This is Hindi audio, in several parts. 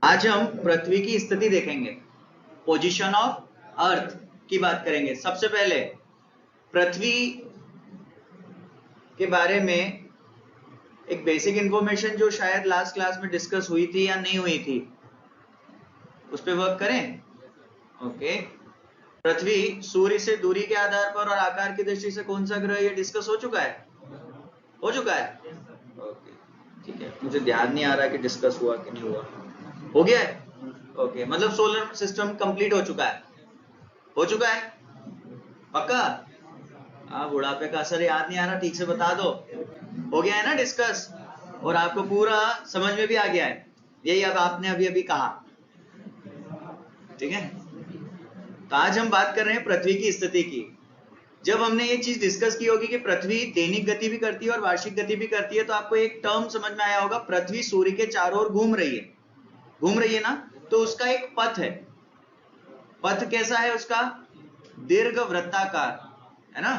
आज हम पृथ्वी की स्थिति देखेंगे, पोजीशन ऑफ अर्थ की बात करेंगे। सबसे पहले पृथ्वी के बारे में एक बेसिक इंफॉर्मेशन जो शायद लास्ट क्लास में डिस्कस हुई थी या नहीं हुई थी, उस पर वर्क करें। ओके, पृथ्वी सूर्य से दूरी के आधार पर और आकार की दृष्टि से कौन सा ग्रह, ये डिस्कस हो चुका है? ओके, ठीक है। मुझे ध्यान नहीं आ रहा कि डिस्कस हुआ कि नहीं हुआ। हो गया है? ओके, मतलब सोलर सिस्टम कंप्लीट हो चुका है? पक्का? बुढ़ापे का असर याद नहीं आ रहा, ठीक से बता दो। हो गया है ना डिस्कस, और आपको पूरा समझ में भी आ गया है, यही अब आपने अभी कहा। ठीक है, तो आज हम बात कर रहे हैं पृथ्वी की स्थिति की। जब हमने ये चीज डिस्कस की होगी कि पृथ्वी दैनिक गति भी करती है और वार्षिक गति भी करती है, तो आपको एक टर्म समझ में आया होगा, पृथ्वी सूर्य के चारों ओर घूम रही है ना, तो उसका एक पथ है। पथ कैसा है उसका? दीर्घ वृत्ताकार, है ना,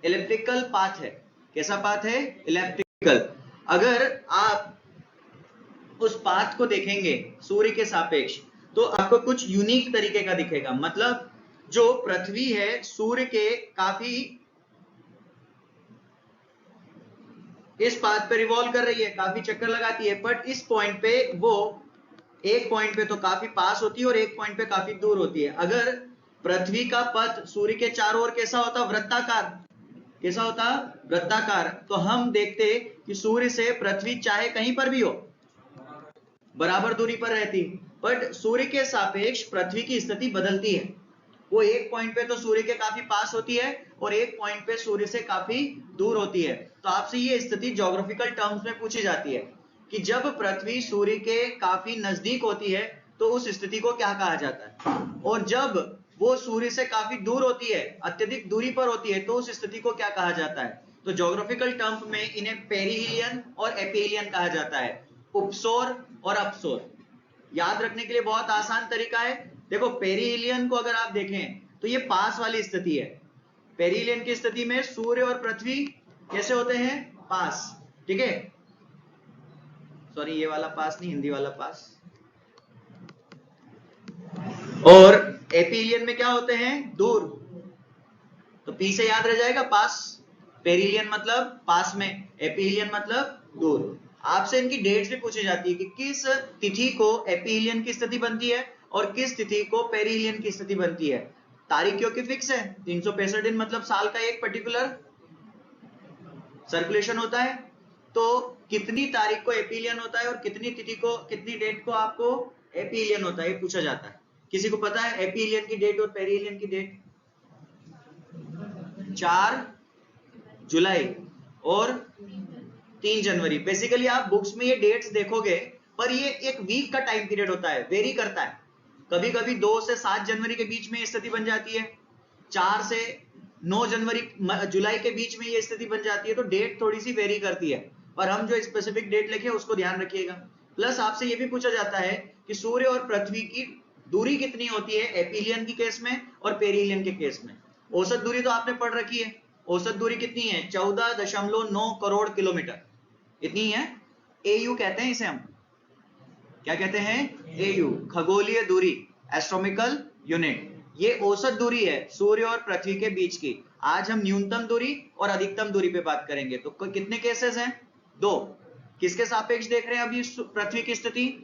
इलेप्टिकल पाथ है। कैसा पाथ है? इलेप्टिकल। अगर आप उस पाथ को देखेंगे सूर्य के सापेक्ष, तो आपको कुछ यूनिक तरीके का दिखेगा। मतलब जो पृथ्वी है सूर्य के काफी इस पाथ पे रिवॉल्व कर रही है, काफी चक्कर लगाती है, बट इस पॉइंट पे वो एक पॉइंट पे तो काफी पास होती है और एक पॉइंट पे काफी दूर होती है। अगर पृथ्वी का पथ सूर्य के चारों ओर कैसा होता? वृत्ताकार। कैसा होता? वृत्ताकार। तो हम देखते कि सूर्य से पृथ्वी चाहे कहीं पर भी हो, बराबर दूरी पर रहती, बट सूर्य के सापेक्ष पृथ्वी की स्थिति बदलती है। वो एक पॉइंट पे तो सूर्य के काफी पास होती है और एक पॉइंट पे सूर्य से काफी दूर होती है। तो आपसे ये स्थिति ज्योग्राफिकल टर्म्स में पूछी जाती है कि जब पृथ्वी सूर्य के काफी नजदीक होती है तो उस स्थिति को क्या कहा जाता है, और जब वो सूर्य से काफी दूर होती है, अत्यधिक दूरी पर होती है, तो उस स्थिति को क्या कहा जाता है? तो ज्योग्राफिकल टर्म्स में इन्हें पेरिहिलियन और एपिहिलियन कहा जाता है, उपसौर और अपसौर। याद रखने के लिए बहुत आसान तरीका है। देखो, पेरिहिलियन को अगर आप देखें तो ये पास वाली स्थिति है। पेरिहिलियन की स्थिति में सूर्य और पृथ्वी कैसे होते हैं? पास। ठीक है, सॉरी, ये वाला पास नहीं, हिंदी वाला पास। और एपिहिलियन में क्या होते हैं? दूर। तो पी से याद रह जाएगा, पास। पेरिहिलियन मतलब पास में, एपिहिलियन मतलब दूर। आपसे इनकी डेट्स भी पूछी जाती है कि किस तिथि को एपिहिलियन की स्थिति बनती है और किस तिथि को पेरिहिलियन की स्थिति बनती है। तारीख क्योंकि फिक्स है, 365 दिन, मतलब साल का एक पर्टिकुलर सर्कुलेशन होता है। तो कितनी तारीख को एपिहिलियन होता है और कितनी तिथि को, कितनी डेट को आपको एपिहिलियन होता है, ये पूछा जाता है। किसी को पता है एपिहिलियन की डेट और पेरिहिलियन की डेट? 4 जुलाई और 3 जनवरी। बेसिकली आप बुक्स में ये डेट्स देखोगे, पर ये एक वीक का टाइम पीरियड होता है, वेरी करता है। कभी कभी 2 से 7 जनवरी के बीच में ये स्थिति बन जाती है, 4 से 9 जनवरी जुलाई के बीच में ये स्थिति बन जाती है। तो डेट थोड़ी सी वेरी करती है, पर हम जो स्पेसिफिक डेट लिखे उसको ध्यान रखिएगा। प्लस आपसे ये भी पूछा जाता है कि सूर्य और पृथ्वी की दूरी कितनी होती है एपिहिलियन के केस में और पेरिहिलियन के केस में। औसत दूरी तो आपने पढ़ रखी है। औसत दूरी कितनी है? 14.9 करोड़ किलोमीटर, इतनी है। एयू कहते हैं इसे हम। क्या कहते हैं? एयू, खगोलीय दूरी, एस्ट्रोनॉमिकल यूनिट। ये औसत दूरी है सूर्य और पृथ्वी के बीच की। आज हम न्यूनतम दूरी और अधिकतम दूरी पे बात करेंगे। तो कितने केसेस हैं? 2। किसके सापेक्ष देख रहे हैं अभी पृथ्वी की स्थिति?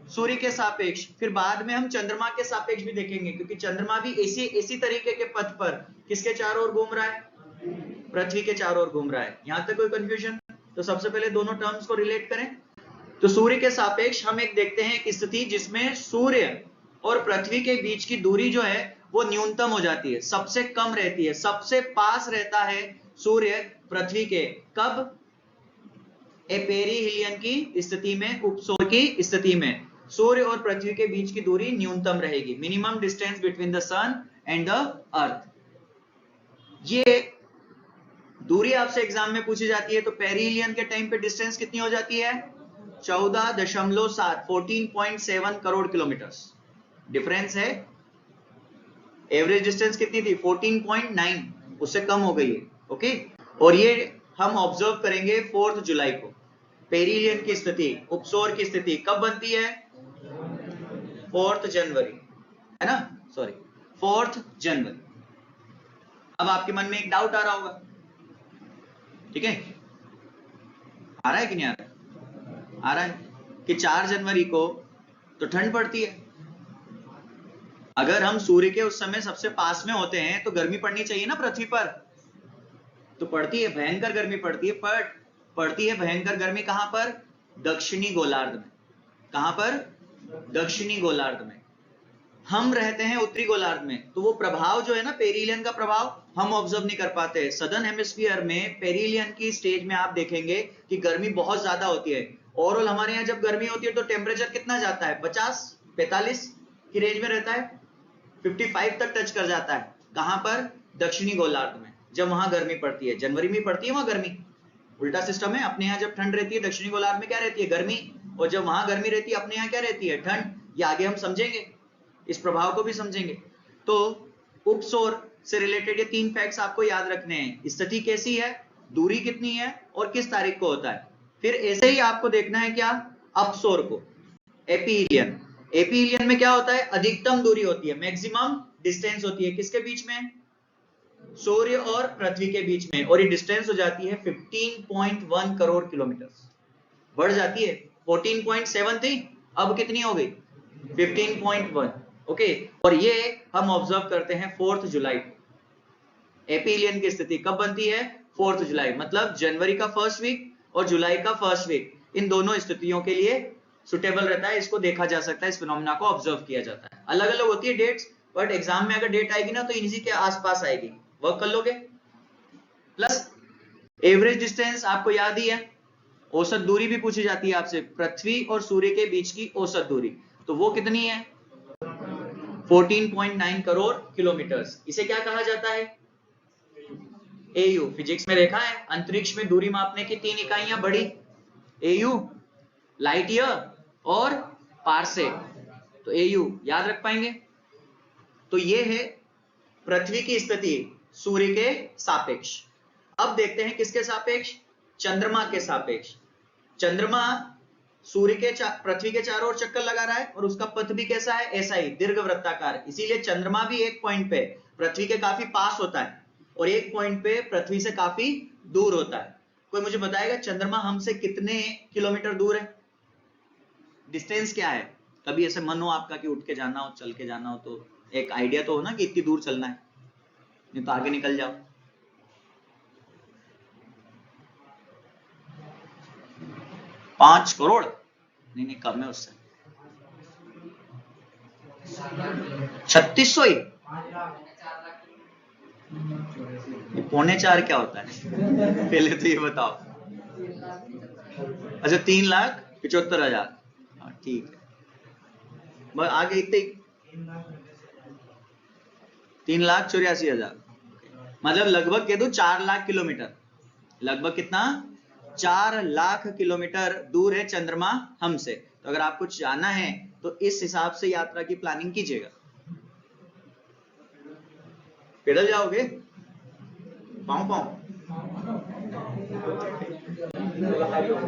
सूर्य के सापेक्ष। फिर बाद में हम चंद्रमा के सापेक्ष भी देखेंगे, क्योंकि चंद्रमा भी इसी तरीके के पथ पर किसके चारों ओर घूम रहा है? पृथ्वी के चारों ओर घूम रहा है। यहां तक कोई कंफ्यूजन? तो सबसे पहले दोनों टर्म्स को रिलेट करें। तो सूर्य के सापेक्ष हम एक देखते हैं एक स्थिति जिसमें सूर्य और पृथ्वी के बीच की दूरी जो है वो न्यूनतम हो जाती है, सबसे कम रहती है। सबसे पास रहता है सूर्य पृथ्वी के, कब? पेरिहिलियन की स्थिति में, उपसौर की स्थिति में सूर्य और पृथ्वी के बीच की दूरी न्यूनतम रहेगी, minimum distance between the sun and the earth. ये दूरी आपसे एग्जाम में पूछी जाती है। तो पेरिहिलियन के टाइम पे डिस्टेंस कितनी हो जाती है? 14.7, 14.7 करोड़ किलोमीटर डिफरेंस है। एवरेज डिस्टेंस कितनी थी? 14.9, उससे कम हो गई है। ओके, और ये हम ऑब्जर्व करेंगे 4 जुलाई को। पेरिहिलियन की स्थिति, उपसौर की स्थिति कब बनती है? 4 जनवरी, है ना, सॉरी 4 जनवरी। अब आपके मन में एक डाउट आ रहा होगा, ठीक है, आ रहा है कि नहीं आ रहा है? आ रहा है कि 4 जनवरी को तो ठंड पड़ती है। अगर हम सूर्य के उस समय सबसे पास में होते हैं तो गर्मी पड़नी चाहिए ना पृथ्वी पर, तो पड़ती है, भयंकर गर्मी पड़ती है। पर पड़ती है भयंकर गर्मी कहां पर? दक्षिणी गोलार्ध में। कहां पर? दक्षिणी गोलार्ध में। हम रहते हैं उत्तरी गोलार्ध में, तो वो प्रभाव जो है ना पेरिलियन का प्रभाव, हम ऑब्जर्व नहीं कर पाते। सदर्न हेमिस्फीयर में पेरिलियन की स्टेज में आप देखेंगे कि गर्मी बहुत ज्यादा होती है। ओवरऑल हमारे यहाँ जब गर्मी होती है तो टेम्परेचर कितना जाता है? 50-45 की रेंज में रहता है, 55 तक टच कर जाता है। कहां पर? दक्षिणी गोलार्ध में, जब वहां गर्मी पड़ती है। जनवरी में पड़ती है वहां गर्मी, उल्टा सिस्टम है। अपने यहाँ जब ठंड रहती है, दक्षिणी गोलार्ध में क्या रहती है? गर्मी। और जब वहां गर्मी रहती है, अपने यहाँ क्या रहती है? ठंड। ये आगे हम समझेंगे, इस प्रभाव को भी समझेंगे। तो उपसौर से रिलेटेड ये 3 फैक्ट्स आपको याद रखने हैं। स्थिति कैसी है, दूरी कितनी है, और किस तारीख को होता है। फिर ऐसे ही आपको देखना है क्या? अपसौर को, एपीलियन। एपीलियन में क्या होता है? अधिकतम दूरी होती है, मैक्सिमम डिस्टेंस होती है। किसके बीच में? सूर्य और पृथ्वी के बीच में। और ये डिस्टेंस हो जाती है 15.1 करोड़ किलोमीटर, बढ़ जाती है। 14.7 थी, अब कितनी हो गई? 15.1। ओके, और ये हम ऑब्जर्व करते हैं 4 जुलाई को। एपीलियन की स्थिति कब बनती है? 4 जुलाई, मतलब जनवरी का फर्स्ट वीक और जुलाई का फर्स्ट वीक, इन दोनों स्थितियों के लिए सुटेबल रहता है। इसको देखा जा सकता है, इस फिनोमेना को ऑब्जर्व किया जाता है। अलग अलग होती है डेट्स, बट एग्जाम में अगर डेट आएगी ना तो इन्हीं के आसपास आएगी, वर्क कर लोगे। प्लस एवरेज डिस्टेंस आपको याद ही है, औसत दूरी भी पूछी जाती है आपसे, पृथ्वी और सूर्य के बीच की औसत दूरी, तो वो कितनी है? 14.9 करोड़ किलोमीटर्स। इसे क्या कहा जाता है? एयू। फिजिक्स में देखा है, अंतरिक्ष में दूरी मापने की 3 इकाइयां बड़ी, एयू, लाइट ईयर और पारसेक। तो एयू याद रख पाएंगे। तो ये है पृथ्वी की स्थिति सूर्य के सापेक्ष। अब देखते हैं किसके सापेक्ष? चंद्रमा के सापेक्ष। चंद्रमा सूर्य के पृथ्वी के चारों ओर चक्कर लगा रहा है और उसका पथ भी कैसा है? ऐसा ही, दीर्घवृत्ताकार। इसीलिए चंद्रमा भी एक पॉइंट पे पृथ्वी के काफी पास होता है और एक पॉइंट पे पृथ्वी से काफी दूर होता है। कोई मुझे बताएगा चंद्रमा हमसे कितने किलोमीटर दूर है? डिस्टेंस क्या है? कभी ऐसे मन हो आपका कि उठ के जाना हो, चल के जाना हो, तो एक आइडिया तो हो ना कि इतनी दूर चलना है, नहीं तो आगे निकल जाओ। पांच करोड़? नहीं, कम है उससे। 3600 ही? 4.25 क्या होता है? पहले तो ये बताओ। अच्छा, 3,75,000। हाँ ठीक है, बस आगे इतने 3,84,000, मतलब लगभग कह दो 4 लाख किलोमीटर। लगभग कितना? 4 लाख किलोमीटर दूर है चंद्रमा हमसे। तो अगर आपको जाना है तो इस हिसाब से यात्रा की प्लानिंग कीजिएगा। पैदल जाओगे? पाँव पाँव।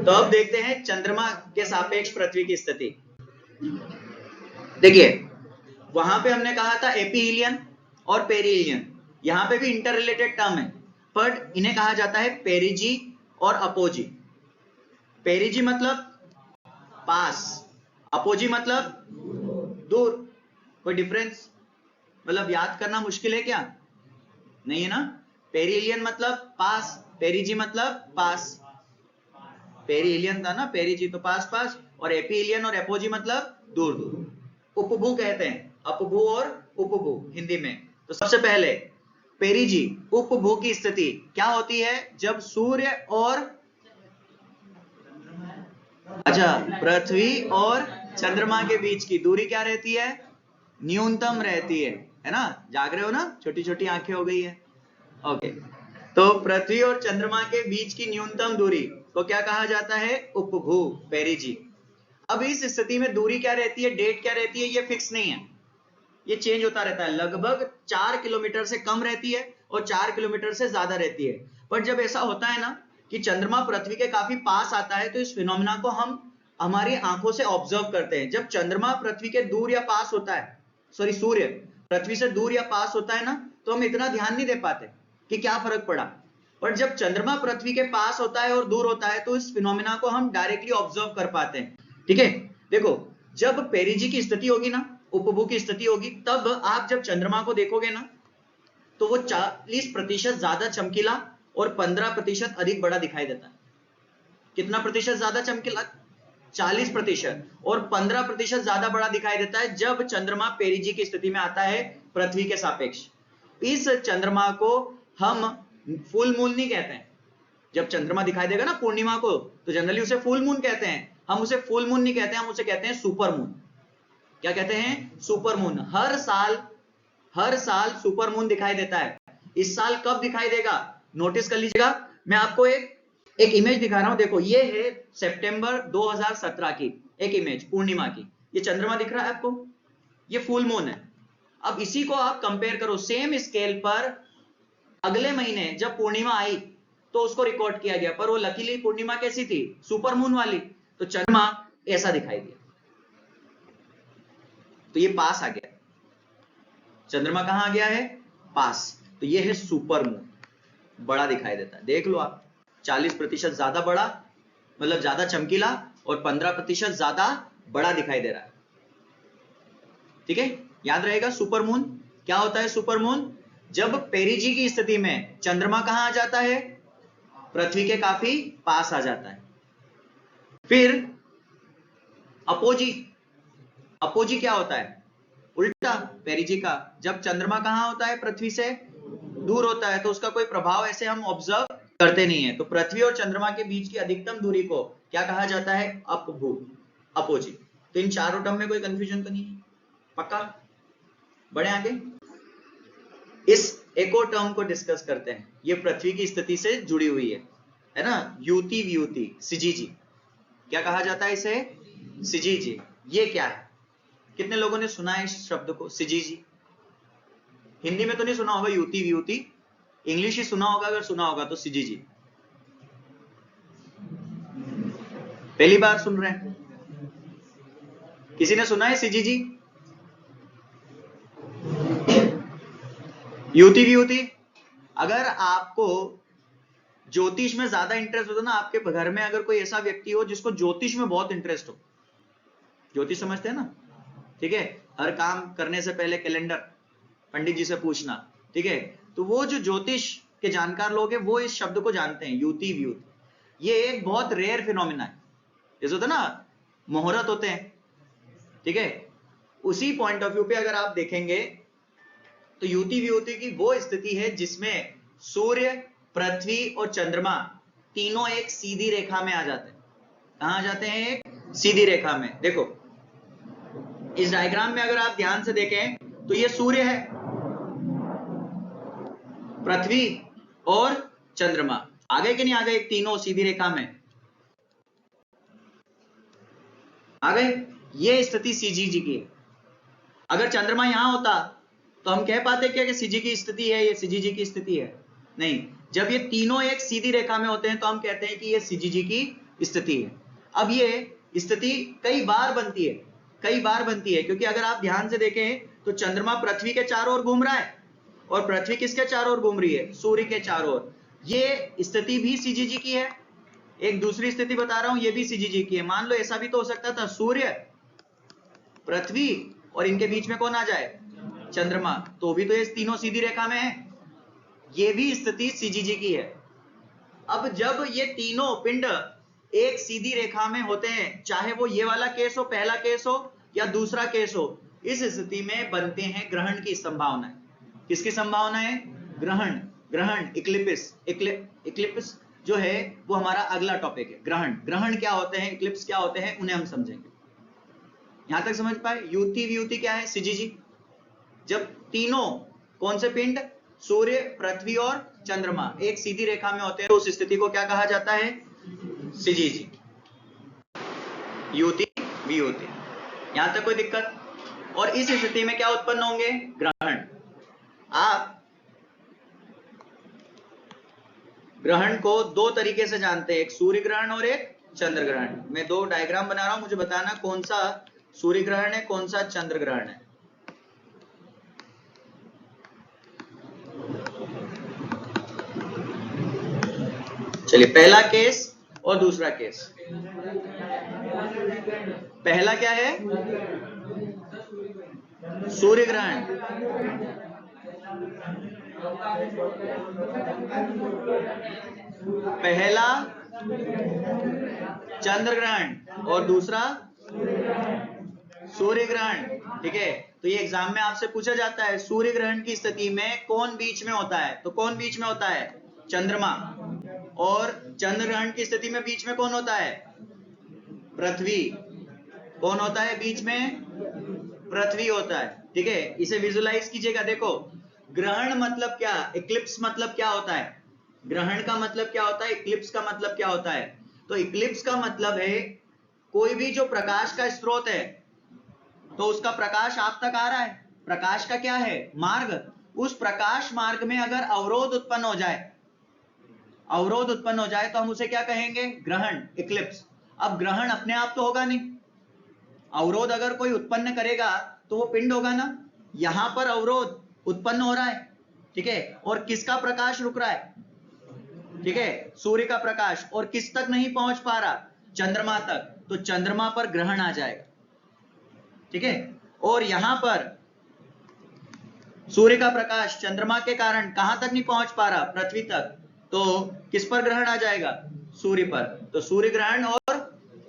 तो अब देखते हैं चंद्रमा के सापेक्ष पृथ्वी की स्थिति। देखिए, वहां पे हमने कहा था एपीलियन और पेरिलियन, यहां पे भी इंटर रिलेटेड टर्म है, बट इन्हें कहा जाता है पेरिजी और अपोजी। पेरिजी मतलब पास, अपोजी मतलब दूर। कोई डिफरेंस? मतलब याद करना मुश्किल है क्या? नहीं है ना। पेरिलियन मतलब पास, पेरिजी मतलब पास। पेरिलियन था ना, पेरिजी तो पास पास, और एपीलियन और एपोजी मतलब दूर दूर। उपभू कहते हैं, अपभू और उपभू हिंदी में। तो सबसे पहले पेरिजी, उपभू की स्थिति क्या होती है? जब सूर्य और अच्छा पृथ्वी और चंद्रमा के बीच की दूरी क्या रहती है? न्यूनतम रहती है ना। जाग रहे हो ना, छोटी छोटी आंखें हो गई है। ओके, तो पृथ्वी और चंद्रमा के बीच की न्यूनतम दूरी को क्या कहा जाता है? उपभू, पेरिजी। अब इस स्थिति में दूरी क्या रहती है, डेट क्या रहती है, ये फिक्स नहीं है, ये चेंज होता रहता है। लगभग 4 किलोमीटर से कम रहती है और 4 किलोमीटर से ज्यादा रहती है। पर जब ऐसा होता है ना कि चंद्रमा पृथ्वी के काफी पास आता है, तो इस फिनोमेना को हम हमारी आंखों से ऑब्जर्व करते हैं। जब चंद्रमा पृथ्वी के दूर या पास होता है, सॉरी सूर्य पृथ्वी से दूर या पास होता है ना, तो हम इतना ध्यान नहीं दे पाते कि क्या फर्क पड़ा। पर जब चंद्रमा पृथ्वी के पास होता है और दूर होता है तो इस फिनोमिना को हम डायरेक्टली ऑब्जर्व कर पाते हैं। ठीक है, देखो जब पेरिजी की स्थिति होगी ना, उपभू की स्थिति होगी, तब आप जब चंद्रमा को देखोगे ना तो वो 40% ज्यादा चमकीला और 15% अधिक बड़ा दिखाई देता है। कितना प्रतिशत ज्यादा चमकीला? 40% और 15% ज्यादा बड़ा दिखाई देता है जब चंद्रमा पेरिजी की स्थिति में आता है पृथ्वी के सापेक्ष। इस चंद्रमा को हम फुल मून नहीं कहते हैं। जब चंद्रमा दिखाई देगा ना पूर्णिमा को, तो जनरली उसे फुल मून कहते हैं। हम उसे फुल मून नहीं कहते, हम उसे कहते हैं सुपर मून। क्या कहते हैं? Super moon. हर साल सुपर मून दिखाई देता है। इस साल कब दिखाई देगा नोटिस कर लीजिएगा। मैं आपको एक इमेज दिखा रहा हूं, देखो ये है सितंबर 2017 की एक इमेज पूर्णिमा की। ये चंद्रमा दिख रहा है आपको, ये फुल मून है। अब इसी को आप कंपेयर करो सेम स्केल पर अगले महीने जब पूर्णिमा आई तो उसको रिकॉर्ड किया गया, पर वो लकीली पूर्णिमा कैसी थी? सुपर मून वाली। तो चंद्रमा ऐसा दिखाई दिया, तो ये पास आ गया। चंद्रमा कहां आ गया है? पास। तो ये है सुपर मून, बड़ा दिखाई देता है। देख लो आप, 40% ज्यादा बड़ा, मतलब ज्यादा चमकीला, और 15% ज्यादा बड़ा दिखाई दे रहा है। ठीक है, याद रहेगा सुपर मून क्या होता है। सुपर मून जब पेरिजी की स्थिति में चंद्रमा कहां आ जाता है? पृथ्वी के काफी पास आ जाता है। फिर अपोजी क्या होता है? उल्टा पेरिजी का। जब चंद्रमा कहां होता है? पृथ्वी से दूर होता है, तो उसका कोई प्रभाव ऐसे हम ऑब्जर्व करते नहीं है। तो पृथ्वी और चंद्रमा के बीच की अधिकतम दूरी को क्या कहा जाता है? अपभू, अपोजी। तो इन चारों टर्म में कोई कंफ्यूजन तो नहीं है? पक्का? बढ़े आगे, इस एक और टर्म को डिस्कस करते हैं। ये पृथ्वी की स्थिति से जुड़ी हुई है ना, युति व्युति, सिजीजी। क्या कहा जाता है इसे? सिजीजी। ये क्या है? कितने लोगों ने सुना है इस शब्द को, सिजीजी? हिंदी में तो नहीं सुना होगा युति व्युति, इंग्लिश ही सुना होगा, अगर सुना होगा तो सिजीजी। पहली बार सुन रहे हैं? किसी ने सुना है सिजीजी? युति व्युति। अगर आपको ज्योतिष में ज्यादा इंटरेस्ट हो तो ना, आपके घर में अगर कोई ऐसा व्यक्ति हो जिसको ज्योतिष में बहुत इंटरेस्ट हो, ज्योतिष समझते हैं ना? ठीक है, हर काम करने से पहले कैलेंडर पंडित जी से पूछना। ठीक है, तो वो जो ज्योतिष के जानकार लोग हैं वो इस शब्द को जानते हैं, युति व्युति। ये एक बहुत रेयर फिनोमिना है। जैसे होता है ना मुहूर्त होते हैं, ठीक है, उसी पॉइंट ऑफ व्यू पे अगर आप देखेंगे तो युति व्युति की वो स्थिति है जिसमें सूर्य, पृथ्वी और चंद्रमा तीनों एक सीधी रेखा में आ जाते हैं। कहां आ जाते हैं? एक सीधी रेखा में। देखो इस डायग्राम में अगर आप ध्यान से देखें तो ये सूर्य है, पृथ्वी और चंद्रमा आ गए कि नहीं आ गए? तीनों सीधी रेखा में आ गए। ये स्थिति सीजीजी की है। अगर चंद्रमा यहां होता तो हम कह पाते क्या कि सीजी की स्थिति है, ये सीजीजी की स्थिति है? नहीं। जब ये तीनों एक सीधी रेखा में होते हैं तो हम कहते हैं कि ये सीजीजी की स्थिति है। अब ये स्थिति कई बार बनती है, क्योंकि अगर आप ध्यान से देखें तो चंद्रमा पृथ्वी के चारों ओर घूम रहा है और पृथ्वी किसके चारों ओर घूम रही है? सूर्य के चारों ओर। ये स्थिति भी सीजीजी की है। एक दूसरी स्थिति बता रहा हूं, ये भी सीजीजी की है। मान लो ऐसा भी तो हो सकता था, सूर्य, पृथ्वी और इनके बीच में कौन आ जाए? चंद्रमा, तो भी तो ये तीनों सीधी रेखा में है। ये भी स्थिति सीजीजी की है। अब जब ये तीनों पिंड एक सीधी रेखा में होते हैं, चाहे वो ये वाला केस हो, पहला केस हो या दूसरा केस हो, इस स्थिति में बनते हैं ग्रहण की संभावना। किसकी संभावना है? ग्रहण, इक्लिप्स जो है वो हमारा अगला टॉपिक है। ग्रहण क्या होते हैं, इक्लिप्स क्या होते हैं, उन्हें हम समझेंगे। यहां तक समझ पाए? युति व्युति क्या है? सिजीजी। जब तीनों कौन से पिंड, सूर्य, पृथ्वी और चंद्रमा एक सीधी रेखा में होते हैं तो उस स्थिति को क्या कहा जाता है? सिजीजी। युति व्युति। यहां तक कोई दिक्कत? और इस स्थिति में क्या उत्पन्न होंगे? ग्रहण। आप ग्रहण को दो तरीके से जानते हैं, एक सूर्य ग्रहण और एक चंद्र ग्रहण। मैं दो डायग्राम बना रहा हूं, मुझे बताना कौन सा सूर्य ग्रहण है, कौन सा चंद्र ग्रहण है। चलिए, पहला केस और दूसरा केस। पहला क्या है? सूर्य ग्रहण। पहला चंद्र ग्रहण और दूसरा सूर्य ग्रहण। ठीक है, तो ये एग्जाम में आपसे पूछा जाता है सूर्य ग्रहण की स्थिति में कौन बीच में होता है, तो कौन बीच में होता है? चंद्रमा। और चंद्र ग्रहण की स्थिति में बीच में कौन होता है? पृथ्वी। कौन होता है बीच में? पृथ्वी होता है। ठीक है, इसे विजुलाइज कीजिएगा। देखो, ग्रहण मतलब क्या, इक्लिप्स मतलब क्या होता है? ग्रहण का मतलब क्या होता है, इक्लिप्स का मतलब क्या होता है? तो इक्लिप्स का मतलब है कोई भी जो प्रकाश का स्रोत है, तो उसका प्रकाश आप तक आ रहा है, प्रकाश का क्या है? मार्ग। उस प्रकाश मार्ग में अगर अवरोध उत्पन्न हो जाए, अवरोध उत्पन्न हो जाए तो हम उसे क्या कहेंगे? ग्रहण, इक्लिप्स। अब ग्रहण अपने आप तो होगा नहीं, अवरोध अगर कोई उत्पन्न करेगा तो वो पिंड होगा ना। यहां पर अवरोध उत्पन्न हो रहा है, ठीक है, और किसका प्रकाश रुक रहा है? ठीक है, सूर्य का प्रकाश, और किस तक नहीं पहुंच पा रहा? चंद्रमा तक, तो चंद्रमा पर ग्रहण आ जाएगा। ठीक है, और यहां पर सूर्य का प्रकाश चंद्रमा के कारण कहां तक नहीं पहुंच पा रहा? पृथ्वी तक, तो किस पर ग्रहण आ जाएगा? सूर्य पर। तो सूर्य ग्रहण और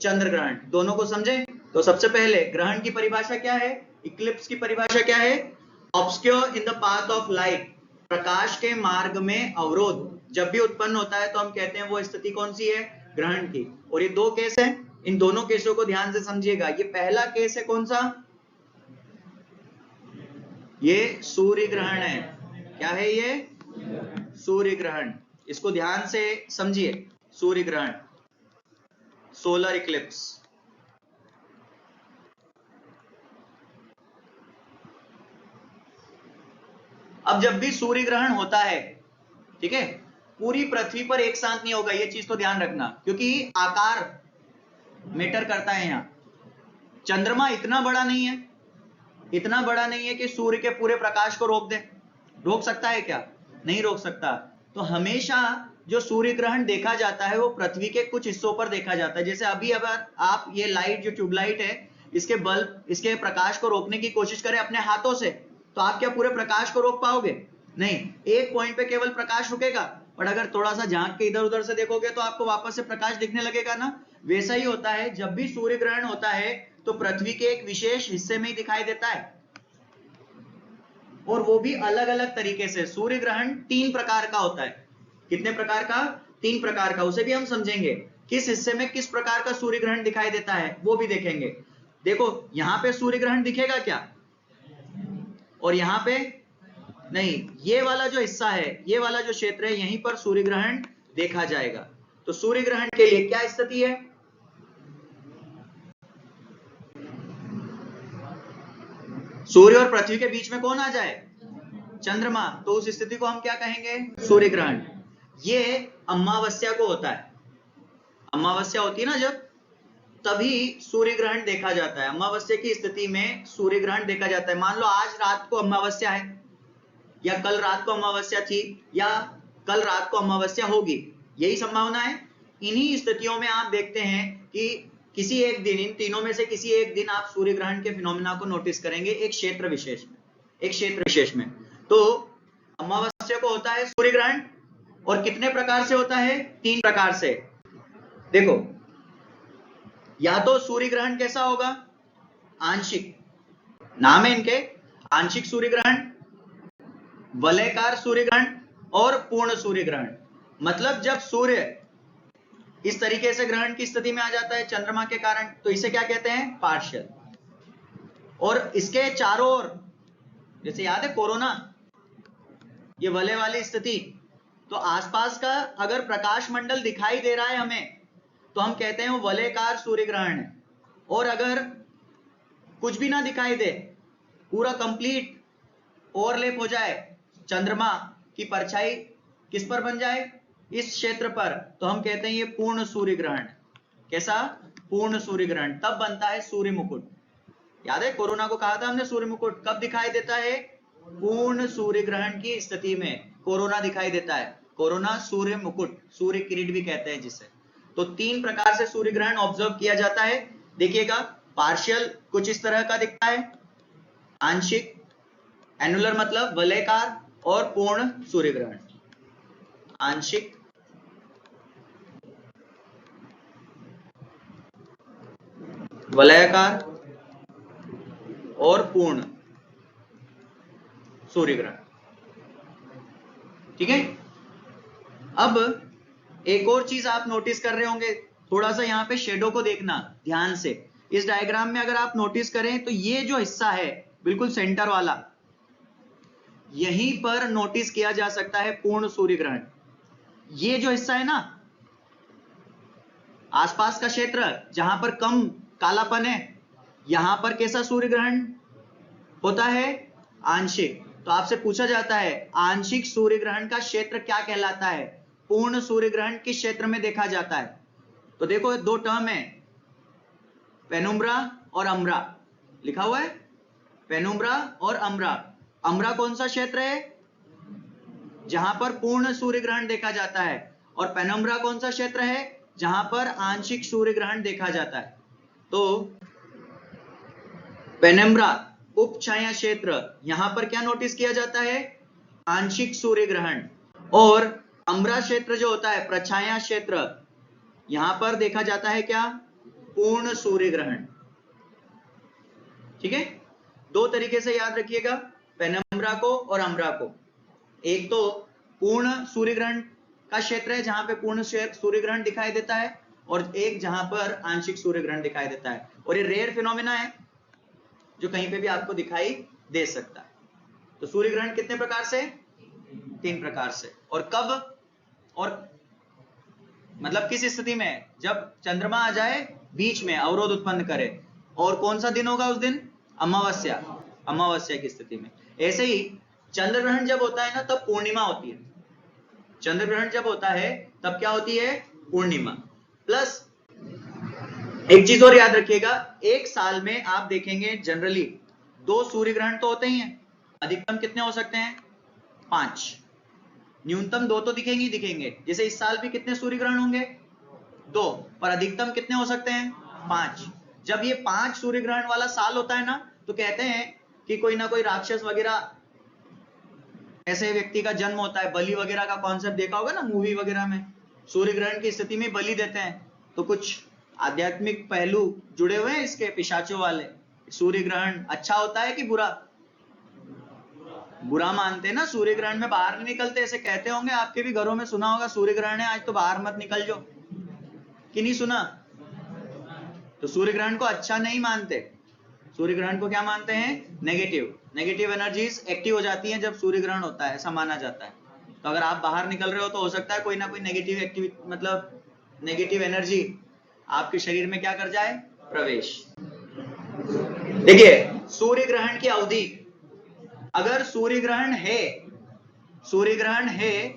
चंद्र ग्रहण दोनों को समझे। तो सबसे पहले ग्रहण की परिभाषा क्या है, इक्लिप्स की परिभाषा क्या है? Obscure in the path of light, प्रकाश के मार्ग में अवरोध जब भी उत्पन्न होता है तो हम कहते हैं वो स्थिति कौन सी है? ग्रहण की। और ये दो केस है, इन दोनों केसों को ध्यान से समझिएगा। ये पहला केस है कौन सा? ये सूर्य ग्रहण है। क्या है ये? सूर्य ग्रहण। इसको ध्यान से समझिए। सूर्य ग्रहण, सोलर इक्लिप्स। अब जब भी सूर्य ग्रहण होता है, ठीक है, पूरी पृथ्वी पर एक साथ नहीं होगा, ये चीज तो ध्यान रखना, क्योंकि आकार मैटर करता है। यहां चंद्रमा इतना बड़ा नहीं है, इतना बड़ा नहीं है कि सूर्य के पूरे प्रकाश को रोक दे। रोक सकता है क्या? नहीं रोक सकता। तो हमेशा जो सूर्य ग्रहण देखा जाता है वो पृथ्वी के कुछ हिस्सों पर देखा जाता है। जैसे अभी अगर आप ये लाइट, जो ट्यूबलाइट है, इसके बल्ब, इसके प्रकाश को रोकने की कोशिश करें अपने हाथों से, तो आप क्या पूरे प्रकाश को रोक पाओगे? नहीं, एक पॉइंट पे केवल प्रकाश रुकेगा। और अगर थोड़ा सा झांक के इधर उधर से देखोगे तो आपको वापस से प्रकाश दिखने लगेगा ना। वैसा ही होता है, जब भी सूर्य ग्रहण होता है तो पृथ्वी के एक विशेष हिस्से में ही दिखाई देता है, और वो भी अलग अलग तरीके से। सूर्य ग्रहण 3 प्रकार का होता है। कितने प्रकार का? 3 प्रकार का। उसे भी हम समझेंगे, किस हिस्से में किस प्रकार का सूर्य ग्रहण दिखाई देता है वो भी देखेंगे। देखो, यहां पे सूर्य ग्रहण दिखेगा क्या? और यहां पे नहीं। ये वाला जो हिस्सा है, ये वाला जो क्षेत्र है, यहीं पर सूर्य ग्रहण देखा जाएगा। तो सूर्य ग्रहण के लिए क्या स्थिति है? सूर्य और पृथ्वी के बीच में कौन आ जाए? चंद्रमा। तो उस स्थिति को हम क्या कहेंगे? सूर्य ग्रहण। ये अमावस्या को होता है। अमावस्या होती है ना जब, तभी सूर्य ग्रहण देखा जाता है। अमावस्या की स्थिति में सूर्य ग्रहण देखा जाता है। मान लो आज रात को अमावस्या है, या कल रात को अमावस्या थी, या कल रात को अमावस्या होगी, यही संभावना है। इन्हीं स्थितियों में आप देखते हैं कि किसी एक दिन, इन तीनों में से किसी एक दिन आप सूर्य ग्रहण के फिनोमेना को नोटिस करेंगे, एक क्षेत्र विशेष में, एक क्षेत्र विशेष में। तो अमावस्या को होता है सूर्य ग्रहण, और कितने प्रकार से होता है? 3 प्रकार से। देखो, या तो सूर्य ग्रहण कैसा होगा? आंशिक, नाम है इनके, आंशिक सूर्य ग्रहण, वलयकार सूर्य ग्रहण, और पूर्ण सूर्य ग्रहण। मतलब जब सूर्य इस तरीके से ग्रहण की स्थिति में आ जाता है चंद्रमा के कारण, तो इसे क्या कहते हैं? पार्शियल। और इसके चारों ओर, जैसे याद है कोरोना, ये वलय वाली स्थिति, तो आसपास का अगर प्रकाश मंडल दिखाई दे रहा है हमें, तो हम कहते हैं वो वलयकार सूर्य ग्रहण है। और अगर कुछ भी ना दिखाई दे, पूरा कंप्लीट ओवरलैप हो जाए, चंद्रमा की परछाई किस पर बन जाए? इस क्षेत्र पर, तो हम कहते हैं ये पूर्ण सूर्य ग्रहण। कैसा? पूर्ण सूर्य ग्रहण। तब बनता है सूर्य मुकुट। याद है कोरोना को कहा था हमने सूर्य मुकुट कब दिखाई देता है? पूर्ण सूर्य ग्रहण की स्थिति में कोरोना दिखाई देता है। कोरोना सूर्य मुकुट, सूर्य किरीट भी कहते हैं जिसे। तो 3 प्रकार से सूर्य ग्रहण ऑब्जर्व किया जाता है। देखिएगा, पार्शियल कुछ इस तरह का दिखता है, आंशिक, एनुलर मतलब वलयकार, और पूर्ण सूर्य ग्रहण। आंशिक, वलयाकार और पूर्ण सूर्य ग्रहण। ठीक है। अब एक और चीज आप नोटिस कर रहे होंगे, थोड़ा सा यहाँ पे शेडो को देखना ध्यान से। इस डायग्राम में अगर आप नोटिस करें तो ये जो हिस्सा है बिल्कुल सेंटर वाला, यहीं पर नोटिस किया जा सकता है पूर्ण सूर्य ग्रहण। ये जो हिस्सा है ना, आसपास का क्षेत्र जहां पर कम कालापन है, यहां पर कैसा सूर्य ग्रहण होता है? आंशिक। तो आपसे पूछा जाता है आंशिक सूर्य ग्रहण का क्षेत्र क्या कहलाता है? पूर्ण सूर्य ग्रहण किस क्षेत्र में देखा जाता है? तो देखो 2 टर्म है, पेनुम्ब्रा और अम्ब्रा लिखा हुआ है, पेनुम्ब्रा और अम्ब्रा। अम्ब्रा कौन सा क्षेत्र है? जहां पर पूर्ण सूर्य ग्रहण देखा जाता है। और पेनुम्ब्रा कौन सा क्षेत्र है? जहां पर आंशिक सूर्य ग्रहण देखा जाता है। तो पेनुम्ब्रा उप छाया क्षेत्र, यहां पर क्या नोटिस किया जाता है? आंशिक सूर्य ग्रहण। और अम्ब्रा क्षेत्र जो होता है, प्रछाया क्षेत्र, यहां पर देखा जाता है क्या? पूर्ण सूर्य ग्रहण। ठीक है। 2 तरीके से याद रखिएगा, पेनुम्ब्रा को और अम्ब्रा को। एक तो पूर्ण सूर्य ग्रहण का क्षेत्र है जहां पे पूर्ण सूर्य ग्रहण दिखाई देता है, और एक जहां पर आंशिक सूर्य ग्रहण दिखाई देता है। और ये रेयर फिनोमिना है जो कहीं पे भी आपको दिखाई दे सकता है। तो सूर्य ग्रहण कितने प्रकार से? 3 प्रकार से। और कब, और मतलब किस स्थिति में? जब चंद्रमा आ जाए बीच में, अवरोध उत्पन्न करे। और कौन सा दिन होगा उस दिन? अमावस्या, अमावस्या की स्थिति में। ऐसे ही चंद्र ग्रहण जब होता है ना, तब पूर्णिमा होती है। चंद्र ग्रहण जब होता है तब क्या होती है? पूर्णिमा। प्लस एक चीज और याद रखिएगा, एक साल में आप देखेंगे जनरली 2 सूर्य ग्रहण तो होते ही हैं। अधिकतम कितने हो सकते हैं? 5। न्यूनतम 2 तो दिखेंगे ही दिखेंगे। जैसे इस साल भी कितने सूर्य ग्रहण होंगे? 2। पर अधिकतम कितने हो सकते हैं? 5। जब ये 5 सूर्य ग्रहण वाला साल होता है ना, तो कहते हैं कि कोई ना कोई राक्षस वगैरह ऐसे व्यक्ति का जन्म होता है। बलि वगैरह का कॉन्सेप्ट देखा होगा ना मूवी वगैरह में, सूर्य ग्रहण की स्थिति में बलि देते हैं। तो कुछ आध्यात्मिक पहलू जुड़े हुए हैं इसके, पिशाचों वाले। सूर्य ग्रहण अच्छा होता है कि बुरा? बुरा मानते हैं ना, सूर्य ग्रहण में बाहर नहीं निकलते। ऐसे कहते होंगे, आपके भी घरों में सुना होगा, सूर्य ग्रहण है आज तो बाहर मत निकल जाओ, कि नहीं सुना? तो सूर्य ग्रहण को अच्छा नहीं मानते। सूर्य ग्रहण को क्या मानते हैं? नेगेटिव। नेगेटिव एनर्जीज एक्टिव हो जाती हैं जब सूर्य ग्रहण होता है, ऐसा माना जाता है। तो अगर आप बाहर निकल रहे हो तो हो सकता है कोई ना कोई नेगेटिव एक्टिविटी, मतलब नेगेटिव एनर्जी आपके शरीर में क्या कर जाए? प्रवेश। देखिए, सूर्य ग्रहण की अवधि, अगर सूर्य ग्रहण है, सूर्य ग्रहण है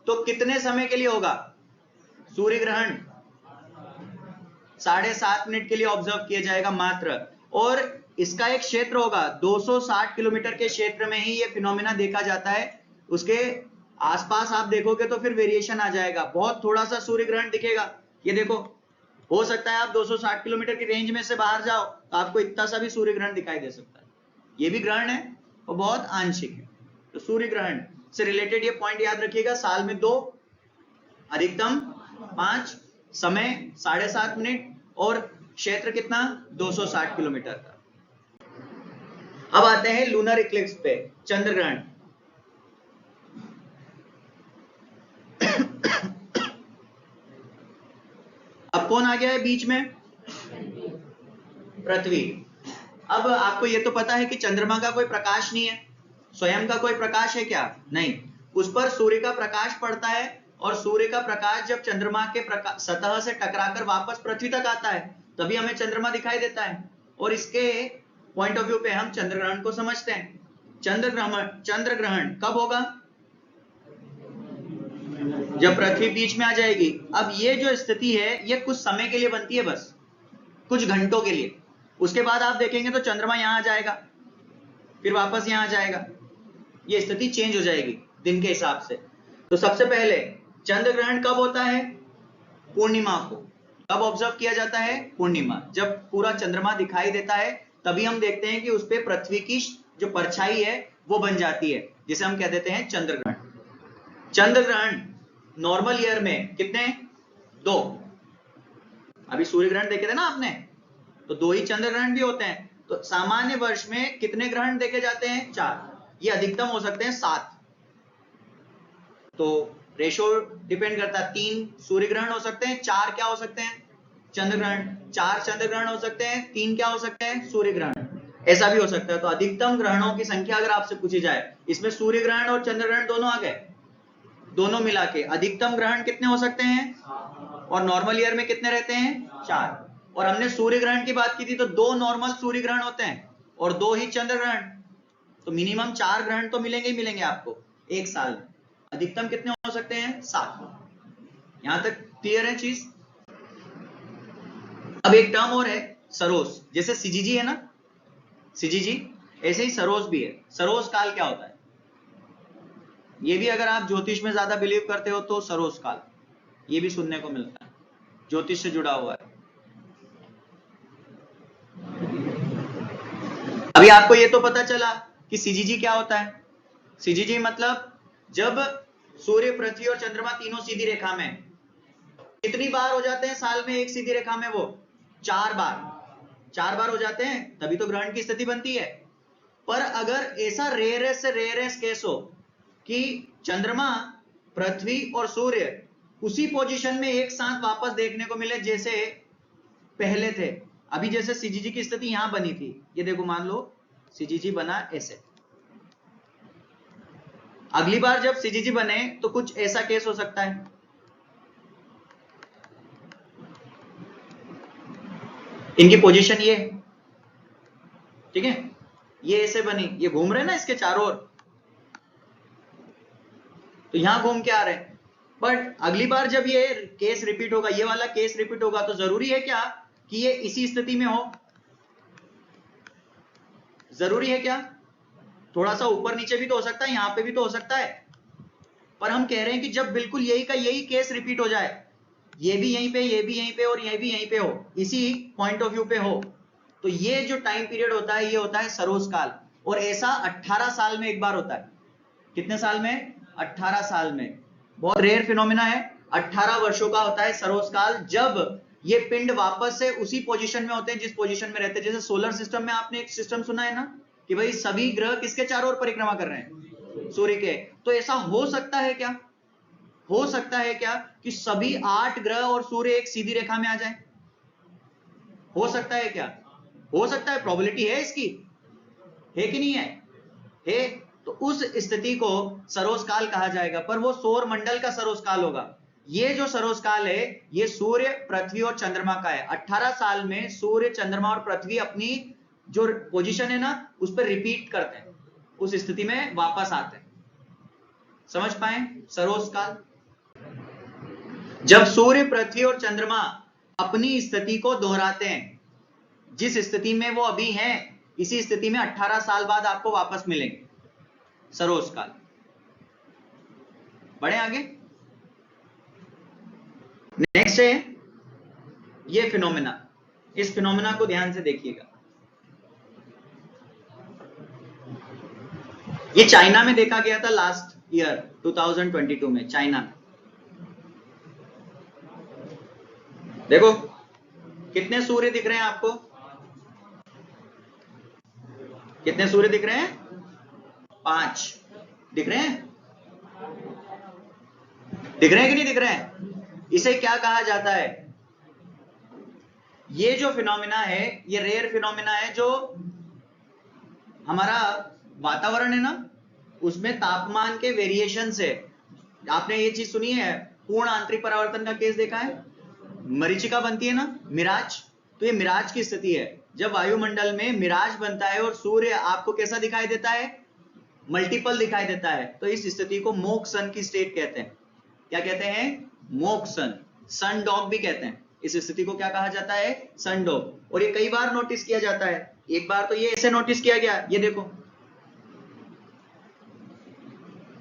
तो कितने समय के लिए होगा? सूर्य ग्रहण 7.5 मिनट के लिए ऑब्जर्व किया जाएगा मात्र। और इसका एक क्षेत्र होगा, 260 किलोमीटर के क्षेत्र में ही ये फिनोमिना देखा जाता है। उसके आसपास आप देखोगे तो फिर वेरिएशन आ जाएगा, बहुत थोड़ा सा सूर्य ग्रहण दिखेगा। ये देखो, हो सकता है आप 260 किलोमीटर की रेंज में से बाहर जाओ तो आपको इतना सा भी सूर्य ग्रहण दिखाई दे सकता है। ये भी ग्रहण है और बहुत आंशिक है। तो सूर्य ग्रहण से रिलेटेड ये पॉइंट याद रखिएगा, साल में 2, अधिकतम 5, समय 7.5 मिनट, और क्षेत्र कितना? 260 किलोमीटर का। अब आते हैं लूनर इक्लिप्स पे, चंद्र ग्रहण। अब कौन आ गया है बीच में? पृथ्वी। अब आपको ये तो पता है कि चंद्रमा का कोई प्रकाश नहीं है, स्वयं का कोई प्रकाश है क्या? नहीं। उस पर सूर्य का प्रकाश पड़ता है, और सूर्य का प्रकाश जब चंद्रमा के सतह से टकराकर वापस पृथ्वी तक आता है तभी हमें चंद्रमा दिखाई देता है। और इसके पॉइंट ऑफ व्यू पे हम चंद्र ग्रहण को समझते हैं। चंद्र ग्रहण कब होगा? जब पृथ्वी बीच में आ जाएगी। अब ये जो स्थिति है ये कुछ समय के लिए बनती है, बस कुछ घंटों के लिए। उसके बाद आप देखेंगे तो चंद्रमा यहां आ जाएगा, फिर वापस यहां आ जाएगा, ये स्थिति चेंज हो जाएगी दिन के हिसाब से। तो सबसे पहले चंद्र ग्रहण कब होता है? पूर्णिमा को। कब ऑब्जर्व किया जाता है? पूर्णिमा। जब पूरा चंद्रमा दिखाई देता है तभी हम देखते हैं कि उस पर पृथ्वी की जो परछाई है वो बन जाती है, जिसे हम कह देते हैं चंद्र ग्रहण। चंद्र ग्रहण नॉर्मल ईयर में कितने? 2। अभी सूर्य ग्रहण देखे थे ना आपने, तो 2 ही चंद्र ग्रहण भी होते हैं। तो सामान्य वर्ष में कितने ग्रहण देखे जाते हैं? 4। ये अधिकतम हो सकते हैं 7। तो रेशो डिपेंड करता है। 3 सूर्य ग्रहण हो सकते हैं, 4 क्या हो सकते हैं? चंद्र ग्रहण। 4 चंद्र ग्रहण हो सकते हैं, 3 क्या हो सकते हैं? सूर्य ग्रहण। ऐसा भी हो सकता है। तो अधिकतम ग्रहणों की संख्या अगर आपसे पूछी जाए, इसमें सूर्य ग्रहण और चंद्र ग्रहण दोनों आ गए, दोनों मिला के अधिकतम ग्रहण कितने हो सकते हैं? और नॉर्मल ईयर में कितने रहते हैं? 4। और हमने सूर्य ग्रहण की बात की थी, तो 2 नॉर्मल सूर्य ग्रहण होते हैं और 2 ही चंद्र ग्रहण। तो मिनिमम 4 ग्रहण तो मिलेंगे ही मिलेंगे आपको एक साल में। अधिकतम कितने हो सकते हैं? 7। यहां तक क्लियर है चीज? अब एक टर्म और है सरोस। जैसे सीजीजी है ना, सीजीजी, ऐसे ही सरोस भी है। सरोस काल क्या होता है? ये भी अगर आप ज्योतिष में ज्यादा बिलीव करते हो तो सरोस काल, ये भी सुनने को मिलता है, ज्योतिष से जुड़ा हुआ है। अभी आपको ये तो पता चला कि सीजीजी क्या होता है। सीजीजी मतलब जब सूर्य, पृथ्वी और चंद्रमा तीनों सीधी रेखा में, कितनी बार हो जाते हैं साल में एक सीधी रेखा में? वो 4 बार। 4 बार हो जाते हैं, तभी तो ग्रहण की स्थिति बनती है। पर अगर ऐसा रेयरेस्ट से रेयरेस्ट केस हो कि चंद्रमा, पृथ्वी और सूर्य उसी पोजीशन में एक साथ वापस देखने को मिले जैसे पहले थे। अभी जैसे सीजीजी की स्थिति यहां बनी थी, ये देखो, मान लो सीजीजी बना ऐसे। अगली बार जब सीजीजी बने तो कुछ ऐसा केस हो सकता है। इनकी पोजीशन ये, ठीक है, ये ऐसे बनी, ये घूम रहे हैं ना इसके चारों ओर, तो यहां घूम के आ रहे हैं। बट अगली बार जब ये केस रिपीट होगा, ये वाला केस रिपीट होगा, तो जरूरी है क्या कि ये इसी स्थिति में हो? जरूरी है क्या? थोड़ा सा ऊपर नीचे भी तो हो सकता है, यहां पे भी तो हो सकता है। पर हम कह रहे हैं कि जब बिल्कुल यही का यही केस रिपीट हो जाए, ये भी यहीं पे, ये भी यहीं पे और ये भी यहीं पे हो, इसी पॉइंट ऑफ व्यू पे हो, तो ये जो टाइम पीरियड होता है ये होता है सरोस काल। और ऐसा 18 साल में एक बार होता है। कितने साल में? 18 साल में। बहुत रेयर फिनोमिना है। 18 वर्षों का होता है सरोस काल, जब ये पिंड वापस से उसी पोजीशन में होते हैं जिस पोजीशन में रहते हैं। जैसे सोलर सिस्टम में आपने एक सिस्टम सुना है ना कि भाई सभी ग्रह किसके चारों ओर परिक्रमा कर रहे हैं? सूर्य के। तो ऐसा हो सकता है क्या? हो सकता है क्या कि सभी 8 ग्रह और सूर्य एक सीधी रेखा में आ जाए? हो सकता है क्या? हो सकता है। प्रोबेबिलिटी है इसकी, है कि नहीं है? है। तो उस स्थिति को सरोस काल कहा जाएगा, पर वो सौर मंडल का सरोस काल होगा। ये जो सरोस काल है ये सूर्य, पृथ्वी और चंद्रमा का है। 18 साल में सूर्य, चंद्रमा और पृथ्वी अपनी जो पोजीशन है ना उस पर रिपीट करते हैं, उस स्थिति में वापस आते हैं। समझ पाए? सरोस काल। जब सूर्य, पृथ्वी और चंद्रमा अपनी स्थिति को दोहराते हैं, जिस स्थिति में वो अभी हैं इसी स्थिति में 18 साल बाद आपको वापस मिलेंगे, सरोस काल। बढ़े आगे। नेक्स्ट है ये फिनोमेना। इस फिनोमेना को ध्यान से देखिएगा। ये चाइना में देखा गया था लास्ट ईयर 2022 में, चाइना में। देखो कितने सूर्य दिख रहे हैं आपको? कितने सूर्य दिख रहे हैं? 5 दिख रहे हैं? दिख रहे हैं कि नहीं दिख रहे हैं? इसे क्या कहा जाता है? ये जो फिनोमिना है ये रेयर फिनोमिना है, जो हमारा वातावरण है ना उसमें तापमान के वेरिएशन से। आपने ये चीज सुनी है, पूर्ण आंतरिक परावर्तन का केस देखा है? मरीचिका बनती है ना, मिराज। तो ये मिराज की स्थिति है, जब वायुमंडल में मिराज बनता है और सूर्य आपको कैसा दिखाई देता है? मल्टीपल दिखाई देता है। तो इस स्थिति को मोक सन की स्टेट कहते हैं। क्या कहते हैं? मोक सन। सन डॉग भी कहते हैं इस स्थिति को। क्या कहा जाता है? सन डॉग। और ये कई बार नोटिस किया जाता है। एक बार तो ये ऐसे नोटिस किया गया, ये देखो,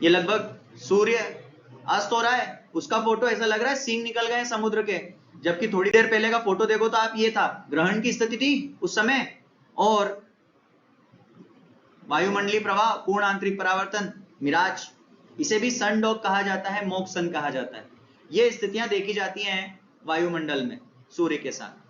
ये लगभग सूर्य अस्त हो रहा है, उसका फोटो ऐसा लग रहा है सींग निकल गए समुद्र के, जबकि थोड़ी देर पहले का फोटो देखो तो आप, ये था ग्रहण की स्थिति थी उस समय, और वायुमंडलीय प्रवाह, पूर्ण आंतरिक परावर्तन, मिराज। इसे भी सन डॉग कहा जाता है, मोक सन कहा जाता है। ये स्थितियां देखी जाती हैं वायुमंडल में सूर्य के साथ।